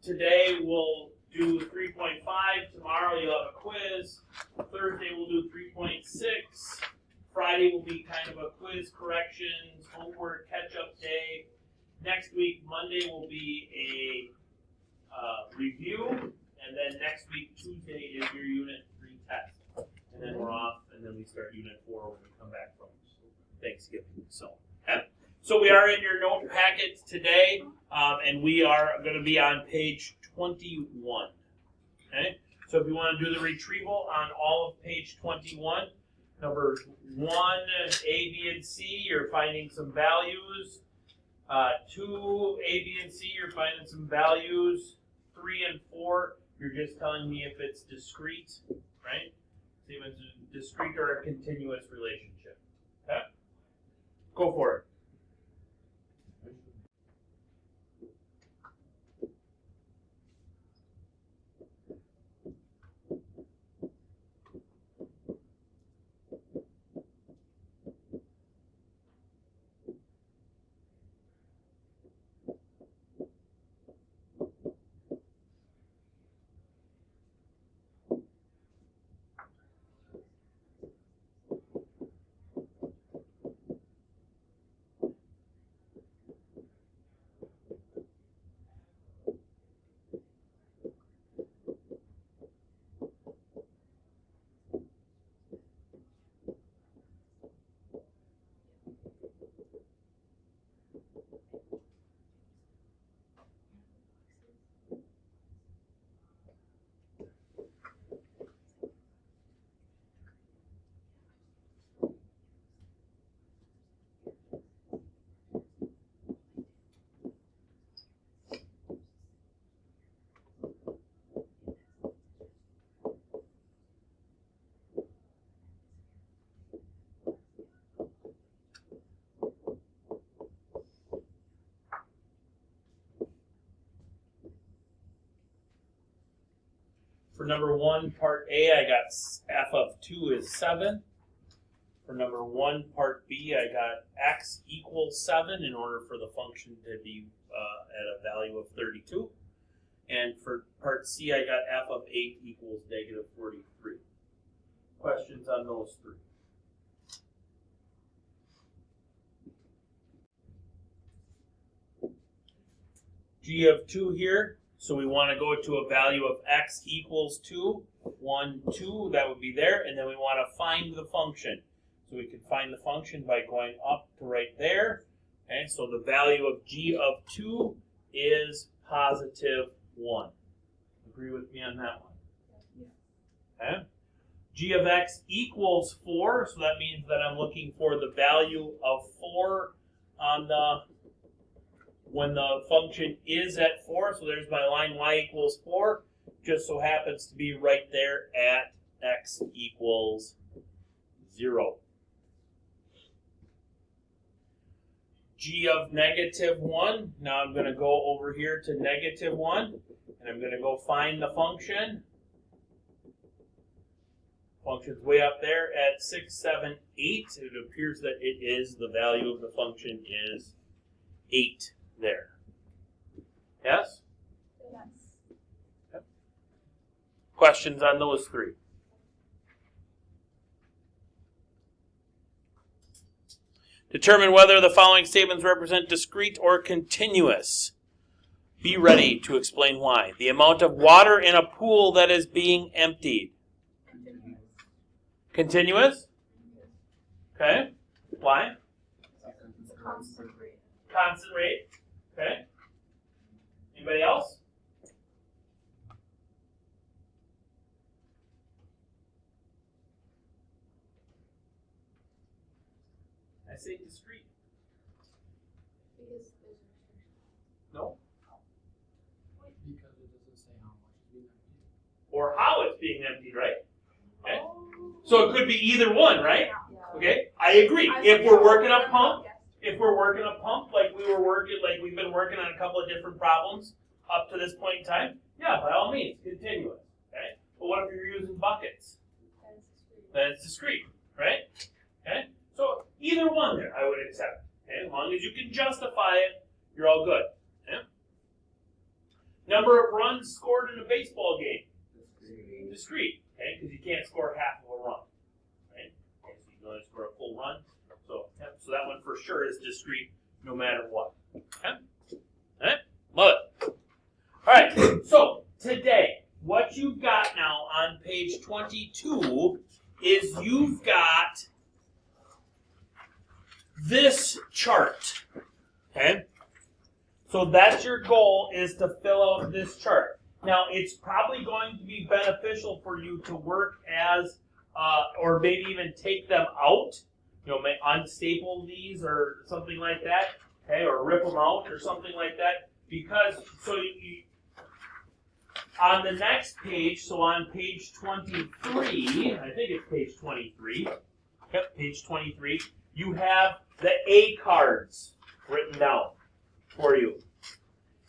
today we'll do 3.5. Tomorrow you'll have a quiz. Thursday we'll do 3.6. Friday will be kind of a quiz, corrections, homework, catch-up day. Next week, Monday will be a review, and then next week, Tuesday, is your Unit 3 test. And then we're off, and then we start Unit 4 when we come back from Thanksgiving. So we are in your note packets today, and we are going to be on page 21. Okay? So if you want to do the retrieval on all of page 21, number 1, A, B, and C, you're finding some values. 2, A, B, and C, you're finding some values. 3 and 4, you're just telling me if it's discrete, right? See if it's a discrete or a continuous relationship. Okay? Go for it. For number 1, part A, I got f of 2 is 7. For number 1, part B, I got x equals 7 in order for the function to be at a value of 32. And for part C, I got f of 8 equals negative 43. Questions on those 3? G of 2 here. So we want to go to a value of x equals 2, 1, 2, that would be there, and then we want to find the function. So we can find the function by going up to right there. Okay, so the value of g of 2 is positive 1. Agree with me on that one? Okay. G of x equals 4, so that means that I'm looking for the value of 4 on the when the function is at 4, so there's my line y equals 4, just so happens to be right there at x equals 0. G of negative 1, now I'm going to go over here to negative 1, and I'm going to go find the function. Function's way up there at 6, 7, 8. It appears that it is, the value of the function is 8. There. Yes? Yes. Okay. Questions on those 3? Determine whether the following statements represent discrete or continuous. Be ready to explain why. The amount of water in a pool that is being emptied. Continuous? Okay. Why? Constant rate. Constant rate. Okay. Anybody else? I say discrete. Because there's No. Because it doesn't say how much is being emptied. Or how it's being emptied, right? Okay. So it could be either one, right? Okay. I agree. If we're working a pump, like we've been working on a couple of different problems up to this point in time, yeah, by all means, continuous. Okay. But what if you're using buckets? Then it's discrete, right? Okay. So either one there, I would accept. Okay. As long as you can justify it, you're all good. Okay. Number of runs scored in a baseball game. Discrete, okay, because you can't score half of a run, right? Okay, so you can only score a full run. So, yep, so that one for sure is discrete, no matter what. Okay, all right, love it. All right, so today, what you've got now on page 22 is you've got this chart. Okay, so that's your goal, is to fill out this chart. Now, it's probably going to be beneficial for you to work as, or maybe even take them out, may unstaple these or something like that, okay, or rip them out or something like that, because, so you on the next page, so on page 23, I think it's page 23, yep, page 23, you have the A cards written down for you.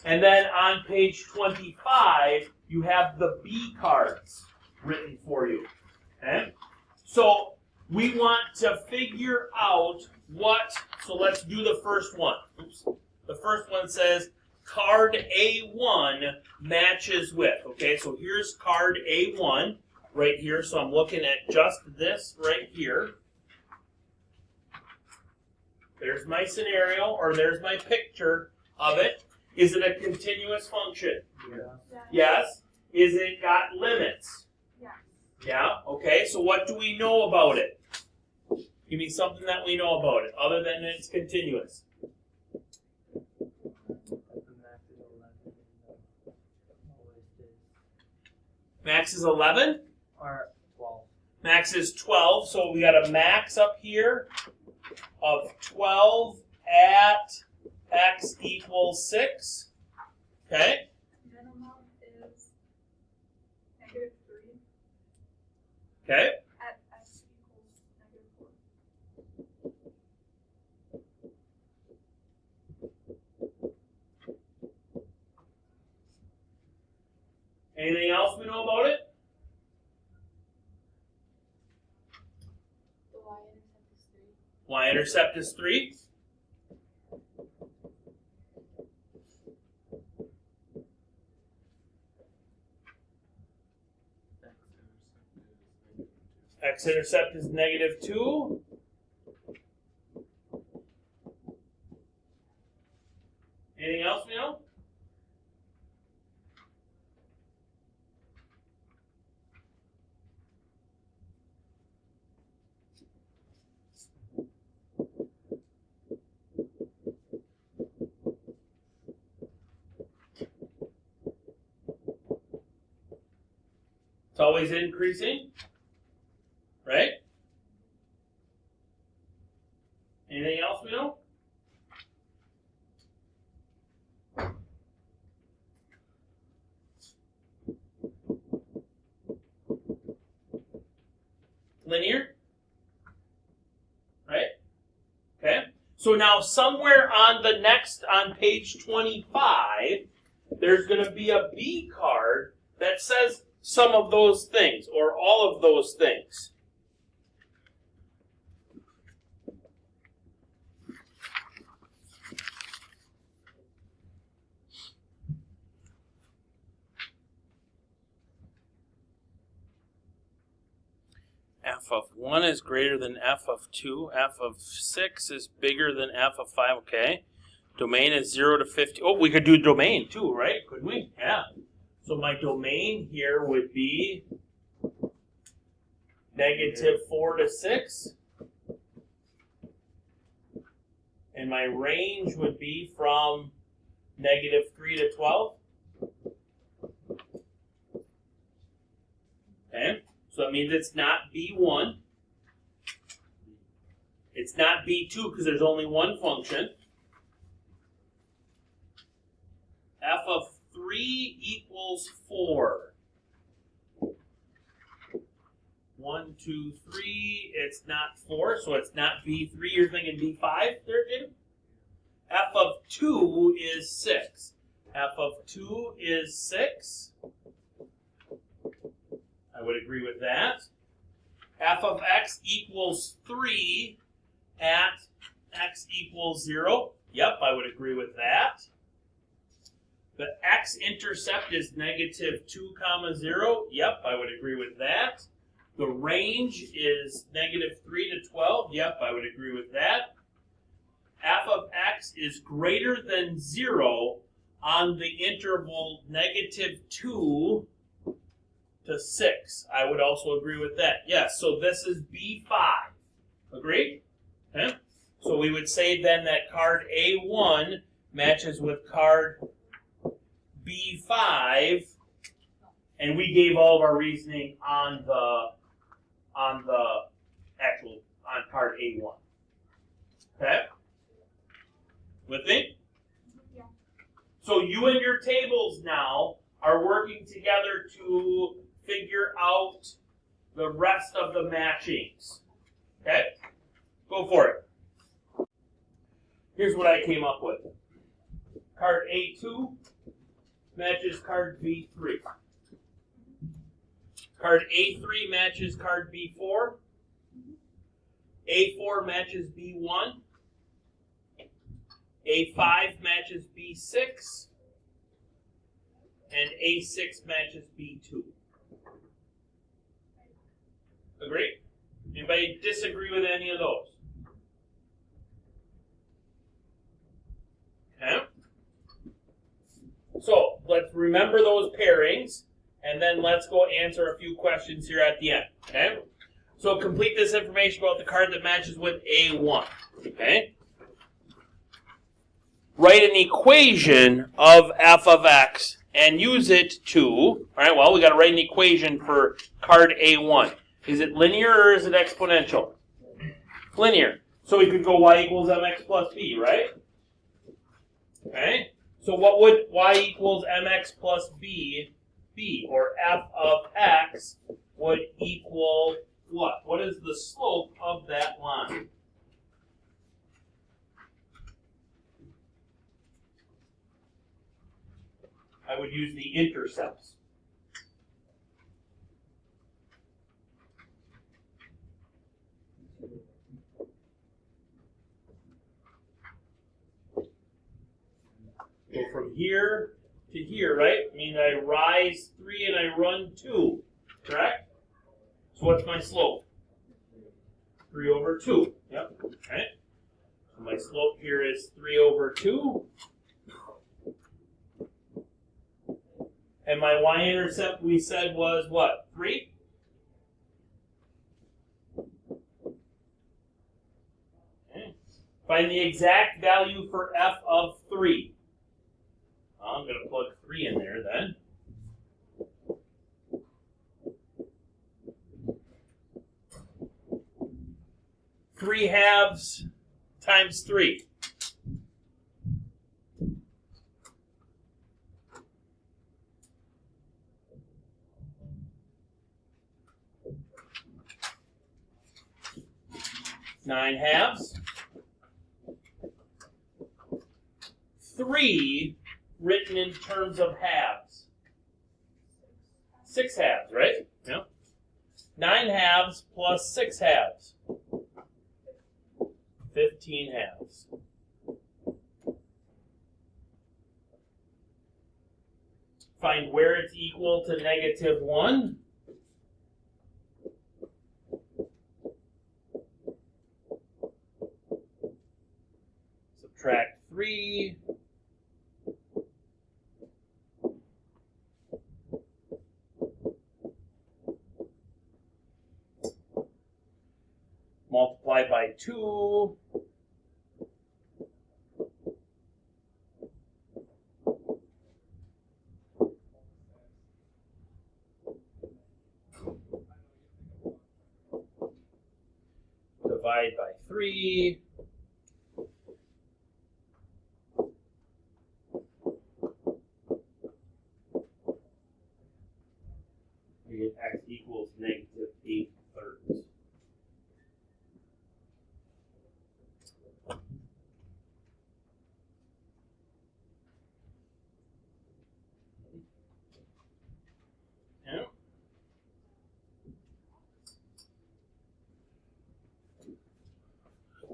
And then on page 25, you have the B cards written for you. Okay? So we want to figure out so let's do the first one. Oops. The first one says card A1 matches with. Okay, so here's card A1 right here. So I'm looking at just this right here. There's my scenario, or there's my picture of it. Is it a continuous function? Yeah. Yes. Is it got limits? Yeah. Yeah? Okay, so what do we know about it? Give me something that we know about it, other than it's continuous. Max is 11? Or 12. Max is 12, so we got a max up here of 12 at x equals 6. Okay? Minimum is -3 Okay? at x equals -4. Anything else we know about it? The y-intercept is 3. Y-intercept is 3. X-intercept is -2. Anything else we know? It's always increasing, right? Anything else we know? Linear, right? Okay. So now somewhere on page 25, there's going to be a B card that says some of those things, or all of those things. F of 1 is greater than F of 2. F of 6 is bigger than F of 5. Okay. Domain is 0 to 50. Oh, we could do domain too, right? Could we? Yeah. So my domain here would be -4 to 6. And my range would be from -3 to 12. Okay. So that means it's not B1. It's not B2 because there's only one function. F of 3 equals 4. 1, 2, 3. It's not 4, so it's not B3. You're thinking B5 there, Jacob? F of 2 is 6. F of 2 is 6. I would agree with that. F of x equals 3 at x equals 0. Yep, I would agree with that. The x-intercept is -2, 0. Yep, I would agree with that. The range is -3 to 12. Yep, I would agree with that. F of x is greater than 0 on the interval -2 to 6. I would also agree with that. Yes, so this is B5. Agreed? Okay. So we would say then that card A1 matches with card B5, and we gave all of our reasoning on card A1. Okay? With me? Yeah. So you and your tables now are working together to figure out the rest of the matchings. Okay? Go for it. Here's what I came up with. Card A2 matches card B3. Card A3 matches card B4. A4 matches B1. A5 matches B6. And A6 matches B2. Agree? Anybody disagree with any of those? Okay. So let's remember those pairings, and then let's go answer a few questions here at the end. Okay. So complete this information about the card that matches with A1. Okay. Write an equation of f of x and use it to. All right. Well, we got to write an equation for card A1. Is it linear or is it exponential? Linear. So we could go y equals mx plus b, right? Okay. So what would y equals mx plus b be? Or f of x would equal what? What is the slope of that line? I would use the intercepts. Go from here to here, right? I mean, I rise 3 and I run 2, correct? So what's my slope? 3 over 2. Yep, okay. So my slope here is 3 over 2. And my y-intercept we said was what? 3? Okay. Find the exact value for f of 3. I'm going to plug 3 in there then. 3/2 times 3. Nine halves. 3 written in terms of halves. 6 halves, right? Yeah. 9 halves plus 6 halves. 15 halves. Find where it's equal to -1. Subtract 3. Multiply by 2. Divide by 3. We get x equals -8/3. Yeah.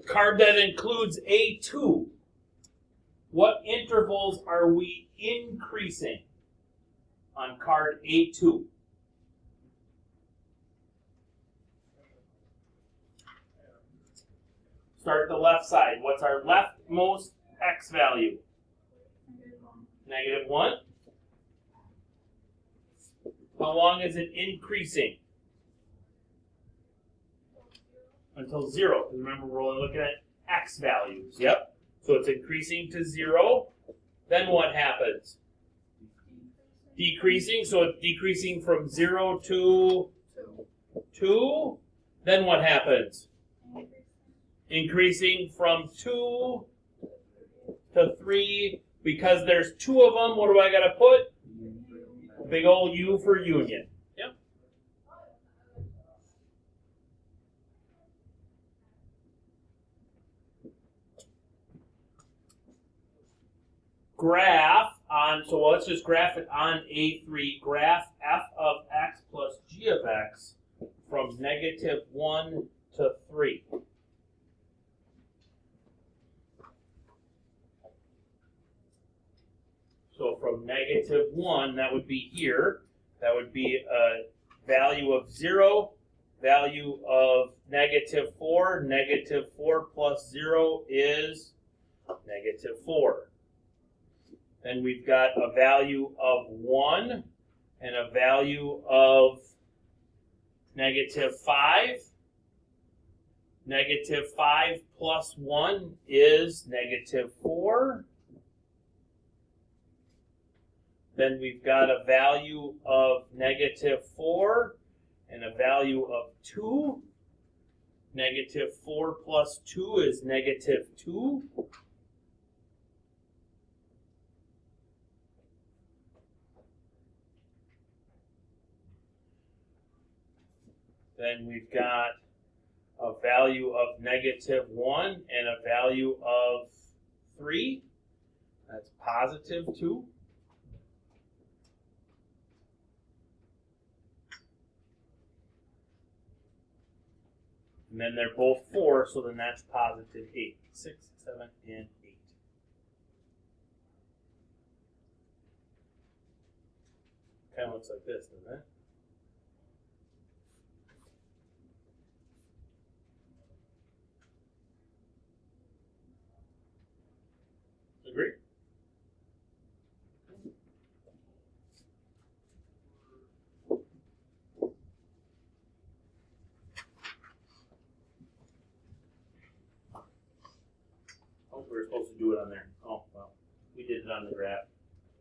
Card that includes A2. What intervals are we increasing on card A2? Start at the left side. What's our leftmost x value? -1. How long is it increasing? Until 0. Because remember, we're only looking at x values. Yep. So it's increasing to 0. Then what happens? Decreasing. So it's decreasing from 0 to 2. Then what happens? Increasing from 2 to 3. Because there's 2 of them, what do I got to put? Big old U for union. Yep. Graph on, so let's just graph it on A3. Graph f of x plus g of x from -1 to 3. So from -1, that would be here. That would be a value of 0, value of -4. -4 plus 0 is -4. Then we've got a value of 1 and a value of -5. -5 plus 1 is -4. Then we've got a value of -4 and a value of 2. -4 plus 2 is -2. Then we've got a value of -1 and a value of 3. That's +2. And then they're both 4, so then that's +8. 6, 7, and 8. Kind of looks like this, doesn't it? Agree? Oh, we were supposed to do it on there. Oh, well. We did it on the graph.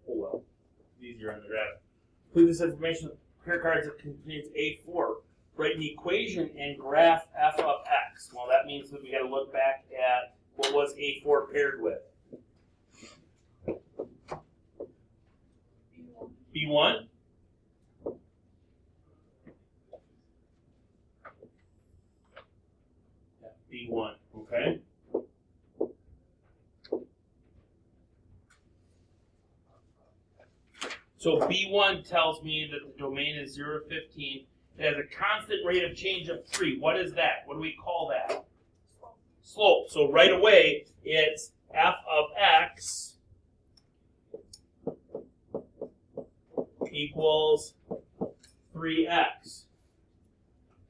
Oh, well. It's easier on the graph. Include this information with pair cards that contains A4. Write an equation and graph f of x. Well, that means that we got to look back at what was A4 paired with. B1? Yeah, B1, okay? So B1 tells me that the domain is 0 to 15. It has a constant rate of change of 3. What is that? What do we call that? Slope. So right away, it's f of x equals 3x.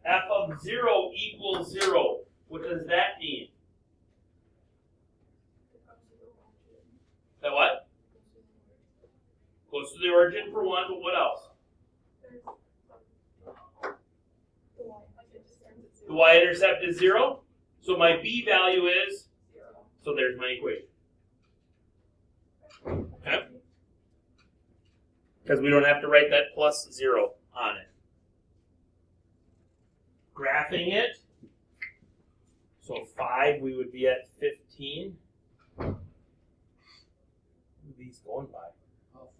F of 0 equals 0. What does that mean? That what? Close to the origin for 1, but what else? The y-intercept is 0. So my b value is, so there's my equation. Okay? Because we don't have to write that plus 0 on it. Graphing it, so 5, we would be at 15. What are these going by?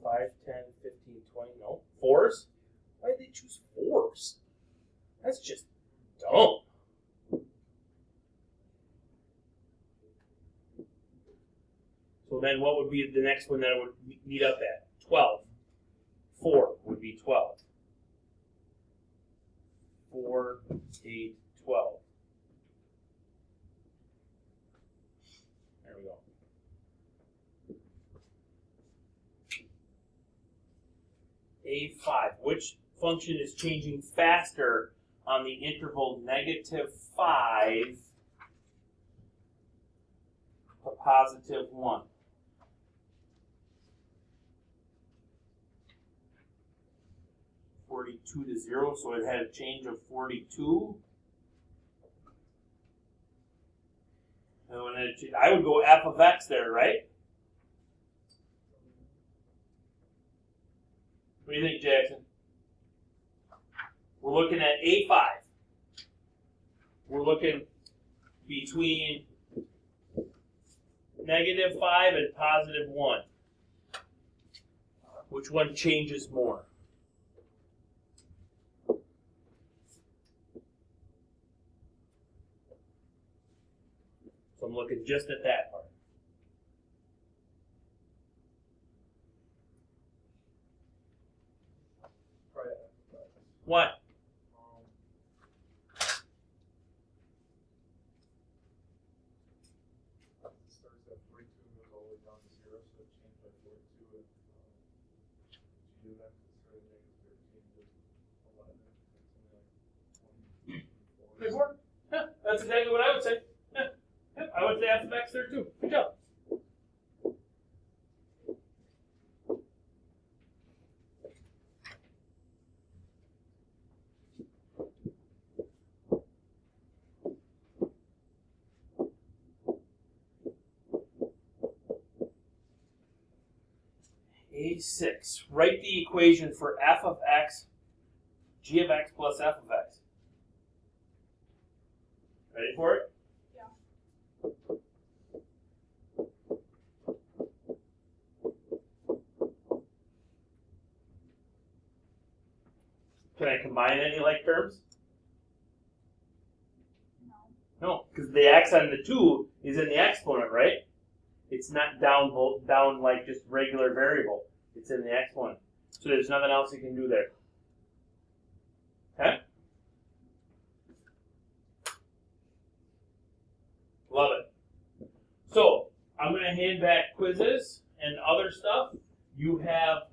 5, 10, 15, 20, no. 4s? Why did they choose 4s? That's just dumb. So then what would be the next one that it would meet up at? 12. 4 would be 12. 4, 8, 12. There we go. A5. Which function is changing faster on the interval -5 to +1? (42 to 0), so it had a change of 42. And when I would go f of x there, right? What do you think, Jackson? We're looking at A5. We're looking between -5 and +1. Which one changes more? So I'm looking just at that part. What? Starts at 42 and goes all the way down to 0, so it changed by 42. And you do that, it started -13 to 11. It's only like 20. Yeah, that's exactly what I would say. Yeah, I would say f of x there too. Good job. A6. Write the equation for f of x, g of x plus f of x. Ready for it? Yeah. Can I combine any like terms? No. No, because the x on the 2 is in the exponent, right? It's not down like just regular variable. It's in the exponent. So there's nothing else you can do there. Okay? Love it. So I'm going to hand back quizzes and other stuff. You have